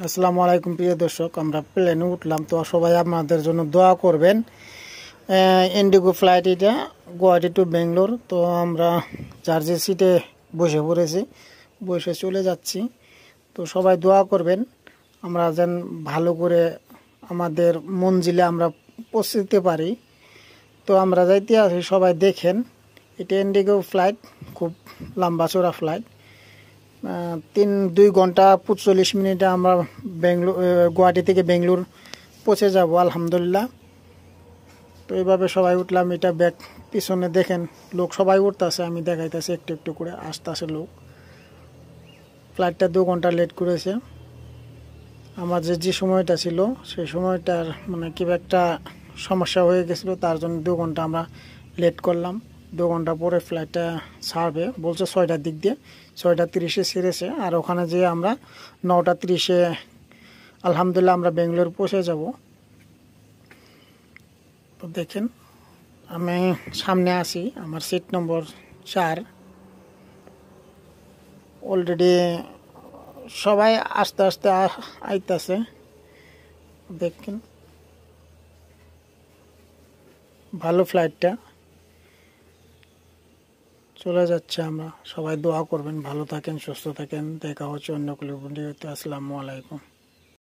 আসসালামু আলাইকুম প্রিয় দর্শক, আমরা প্লেনে উঠলাম। তো সবাই আপনাদের জন্য দোয়া করবেন। ইন্ডিগো ফ্লাইট এটা গুয়াহাটি টু বেঙ্গলোর। তো আমরা জার্জি সিটে বসে পড়েছি, বসে চলে যাচ্ছি। তো সবাই দোয়া করবেন আমরা যেন ভালো করে আমাদের মঞ্জিলে আমরা পৌঁছতে পারি। তো আমরা যাইতে আছি, সবাই দেখেন। এটা ইন্ডিগো ফ্লাইট, খুব লম্বা চড়া ফ্লাইট। 2 ঘন্টা 45 মিনিটে আমরা গুয়াহাটি থেকে বেঙ্গলোর পৌঁছে যাব আলহামদুলিল্লাহ। তো এইভাবে সবাই উঠলাম। এটা ব্যাক পিছনে দেখেন, লোক সবাই উঠতেছে, আমি দেখাইতেছি একটু একটু করে আসতেছে লোক। ফ্লাইটটা 2 ঘন্টা লেট করেছে। আমার যে সময়টা ছিল সেই সময়টার মানে কি একটা সমস্যা হয়ে গেছিলো, তার জন্য 2 ঘন্টা আমরা লেট করলাম। 2 ঘন্টা পরে ফ্লাইটটা ছাড়বে বলছে 6টার দিক দিয়ে। 6টা 30-এ ছেড়েছে, আর ওখানে যেয়ে আমরা 9টা 30-এ আলহামদুলিল্লাহ আমরা বেঙ্গলোর পৌঁছে যাব। তো দেখেন, আমি সামনে আছি, আমার সিট নম্বর 4। অলরেডি সবাই আস্তে আস্তে আইতাছে, দেখেন। ভালো ফ্লাইটটা চলে যাচ্ছে। আমরা সবাই দোয়া করবেন, ভালো থাকেন, সুস্থ থাকেন। দেখা হচ্ছে অন্য কোনো ভিডিওতে। আসসালামু আলাইকুম।